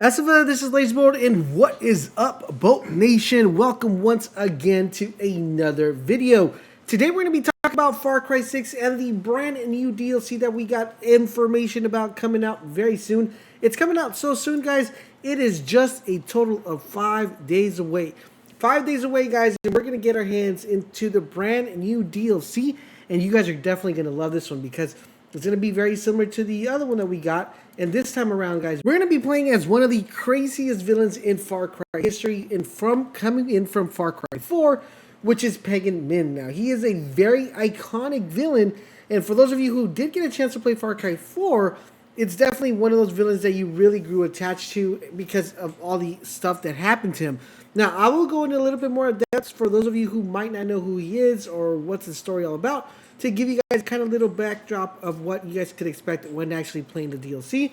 Asiva, this is LaserBolt, and what is up, Bolt Nation? Welcome once again to another video. Today we're going to be talking about Far Cry 6 and the brand new DLC that we got information about coming out very soon. It's coming out so soon, guys. It is just a total of 5 days away. 5 days away, guys, and we're going to get our hands into the brand new DLC, and you guys are definitely going to love this one because it's going to be very similar to the other one that we got. And this time around, guys, we're going to be playing as one of the craziest villains in Far Cry history, and coming in from Far Cry 4, which is Pagan Min. Now, he is a very iconic villain, and for those of you who did get a chance to play Far Cry 4, it's definitely one of those villains that you really grew attached to because of all the stuff that happened to him. Now, I will go into a little bit more depth for those of you who might not know who he is or what's the story all about, to give you guys kind of a little backdrop of what you guys could expect when actually playing the DLC.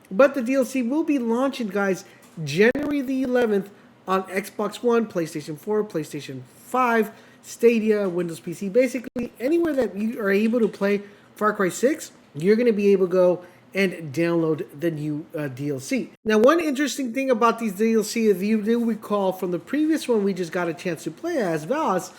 But the DLC will be launching, guys, January the 11th on Xbox One, PlayStation 4, PlayStation 5, Stadia, Windows PC. Basically, anywhere that you are able to play Far Cry 6, you're going to be able to go and download the new DLC. Now, one interesting thing about these DLC, if you do recall from the previous one we just got a chance to play as Valas,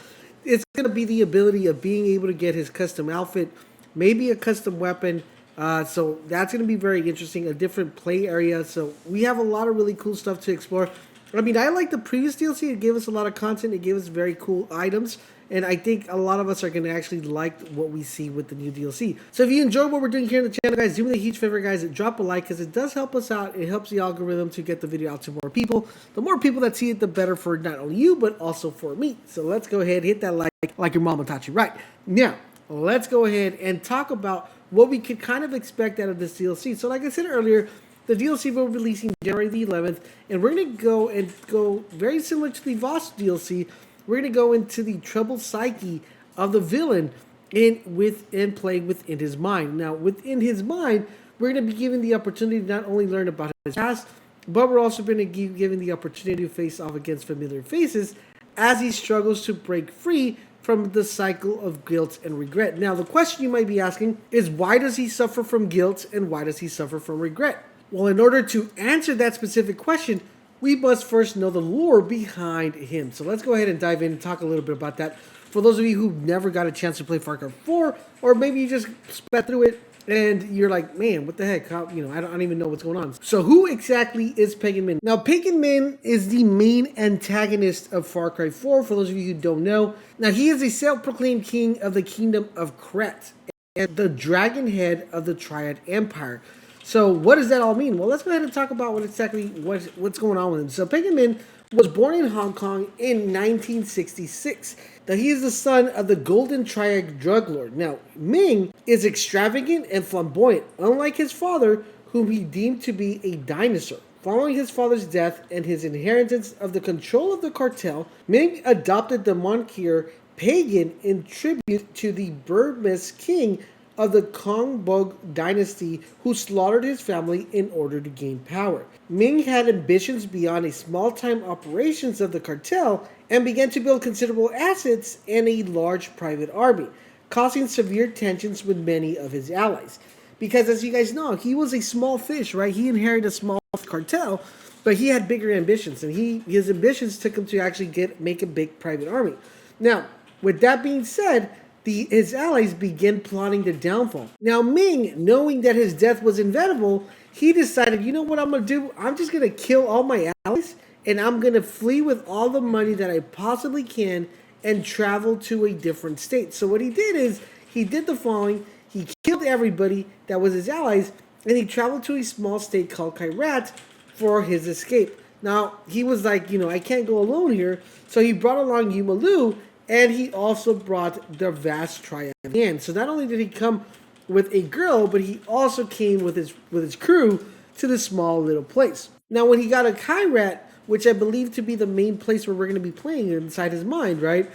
it's going to be the ability of being able to get his custom outfit, maybe a custom weapon. So that's going to be very interesting, a different play area. So we have a lot of really cool stuff to explore. I mean, I like the previous DLC. It gave us a lot of content. It gave us very cool items. And I think a lot of us are going to actually like what we see with the new DLC. So if you enjoy what we're doing here on the channel, guys, do me a huge favor, guys, drop a like, because it does help us out. It helps the algorithm to get the video out to more people. The more people that see it, the better for not only you, but also for me. So let's go ahead, hit that like your mama taught you. Right. Now, let's go ahead and talk about what we could kind of expect out of this DLC. So like I said earlier, the DLC will be releasing January the 11th, and we're going to go very similar to the Voss DLC. We're going to go into the treble psyche of the villain and play within his mind. Now, within his mind, we're going to be given the opportunity to not only learn about his past, but we're also going to be given the opportunity to face off against familiar faces as he struggles to break free from the cycle of guilt and regret. Now, the question you might be asking is, why does he suffer from guilt and why does he suffer from regret? Well, in order to answer that specific question, we must first know the lore behind him. So let's go ahead and dive in and talk a little bit about that. For those of you who never got a chance to play Far Cry 4, or maybe you just sped through it and you're like, man, what the heck? How, I don't even know what's going on. So who exactly is Pagan Min? Now, Pagan Min is the main antagonist of Far Cry 4, for those of you who don't know. Now, he is a self-proclaimed king of the kingdom of Kret and the dragon head of the Triad Empire. So what does that all mean? Well, let's go ahead and talk about what's going on with him. So Pagan Min was born in Hong Kong in 1966. Now, he is the son of the Golden Triad drug lord. Now, Ming is extravagant and flamboyant, unlike his father, whom he deemed to be a dinosaur. Following his father's death and his inheritance of the control of the cartel, Ming adopted the moniker Pagan in tribute to the Burmese king of the Kongbog dynasty who slaughtered his family in order to gain power. Ming had ambitions beyond a small-time operations of the cartel and began to build considerable assets and a large private army, causing severe tensions with many of his allies. Because as you guys know, he was a small fish, right? He inherited a small cartel, but he had bigger ambitions, and his ambitions took him to actually make a big private army. Now, with that being said, his allies began plotting the downfall. Now, Ming, knowing that his death was inevitable, he decided, you know what I'm going to do? I'm just going to kill all my allies, and I'm going to flee with all the money that I possibly can and travel to a different state. So what he did is, he did the following. He killed everybody that was his allies, and he traveled to a small state called Kyrat for his escape. Now, he was like, I can't go alone here. So he brought along Yumalu, and he also brought the vast Triad in. So not only did he come with a girl, but he also came with his crew to this small little place. Now, when he got a Kyrat, which I believe to be the main place where we're going to be playing inside his mind, right?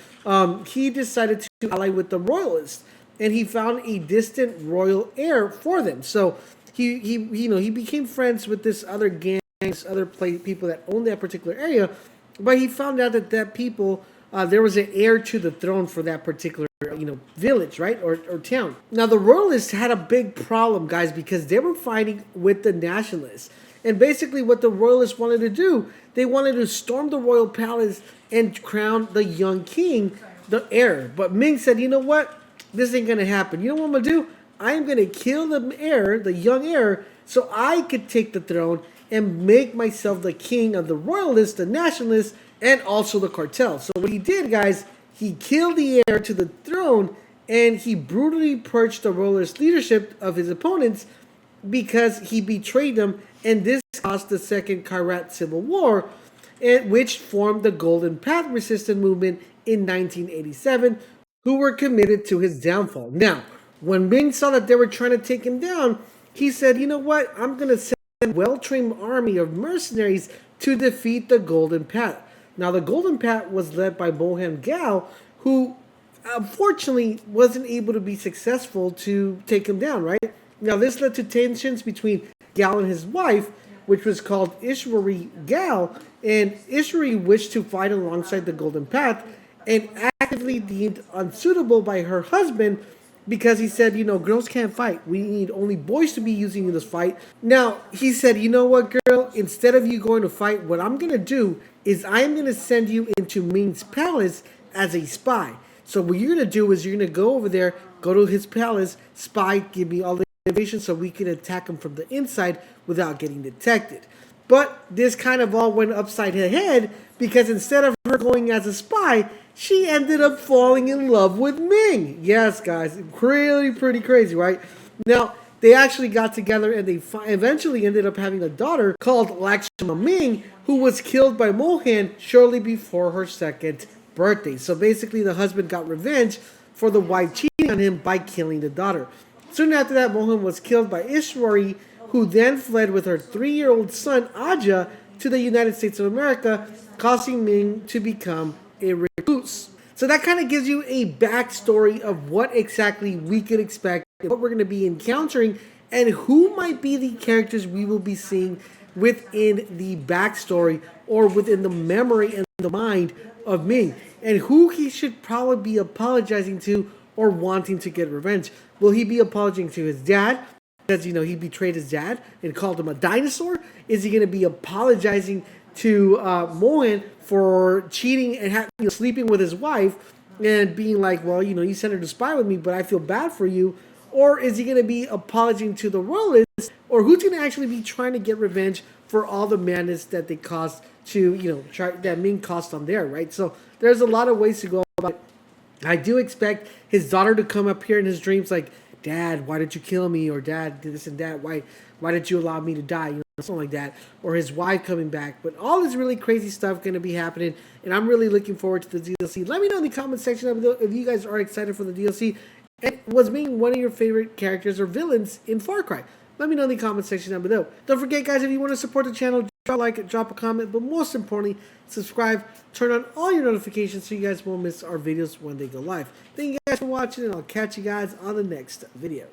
He decided to ally with the Royalists, and he found a distant royal heir for them. So he became friends with this other gang, other people that owned that particular area, but he found out that people. There was an heir to the throne for that particular, village, right, or town. Now, the Royalists had a big problem, guys, because they were fighting with the Nationalists. And basically what the royalists wanted to do, they wanted to storm the royal palace and crown the young king the heir. But Ming said, you know what? This ain't going to happen. You know what I'm going to do? I'm going to kill the heir, the young heir, so I could take the throne and make myself the king of the royalists, the nationalists, and also the cartel. So what he did, guys, he killed the heir to the throne, and he brutally purged the royalist leadership of his opponents because he betrayed them, and this caused the Second Kairat Civil War, which formed the Golden Path resistance movement in 1987, who were committed to his downfall. Now, when Ming saw that they were trying to take him down, he said, you know what, I'm going to send a well-trained army of mercenaries to defeat the Golden Path. Now, the Golden Path was led by Mohan Gal, who unfortunately wasn't able to be successful to take him down, right? Now, this led to tensions between Gal and his wife, which was called Ishwari Gal, and Ishwari wished to fight alongside the Golden Path and actively deemed unsuitable by her husband because he said, you know, girls can't fight. We need only boys to be using in this fight. Now, he said, you know what, girl? Instead of you going to fight, what I'm going to do is I'm going to send you into Ming's palace as a spy. So what you're going to do is you're going to go over there, go to his palace, spy, give me all the information so we can attack him from the inside without getting detected. But this kind of all went upside her head because instead of her going as a spy, she ended up falling in love with Ming. Yes, guys, really pretty crazy, right? Now, they actually got together and they eventually ended up having a daughter called Lakshma Ming, who was killed by Mohan shortly before her second birthday. So basically, the husband got revenge for the wife cheating on him by killing the daughter. Soon after that, Mohan was killed by Ishwari, who then fled with her 3-year-old son, Aja, to the United States of America, causing Ming to become a recluse. So that kind of gives you a backstory of what exactly we could expect, what we're going to be encountering, and who might be the characters we will be seeing within the backstory or within the memory and the mind of Ming, and who he should probably be apologizing to or wanting to get revenge. Will he be apologizing to his dad because, you know, he betrayed his dad and called him a dinosaur? Is he going to be apologizing to Mohan for cheating and sleeping with his wife and being like, well, you know, you sent her to spy with me, but I feel bad for you? Or is he going to be apologizing to the royalists? Or who's going to actually be trying to get revenge for all the madness that they caused to, you know, that Ming caused on there, right? So there's a lot of ways to go about it. I do expect his daughter to come up here in his dreams like, Dad, why did you kill me? Or Dad, did this and that. Why did you allow me to die? You know, something like that. Or his wife coming back. But all this really crazy stuff going to be happening. And I'm really looking forward to the DLC. Let me know in the comment section below if you guys are excited for the DLC. And was Ming one of your favorite characters or villains in Far Cry? Let me know in the comment section down below. Don't forget, guys, if you want to support the channel, drop a like, drop a comment, but most importantly, subscribe, turn on all your notifications so you guys won't miss our videos when they go live. Thank you guys for watching, and I'll catch you guys on the next video.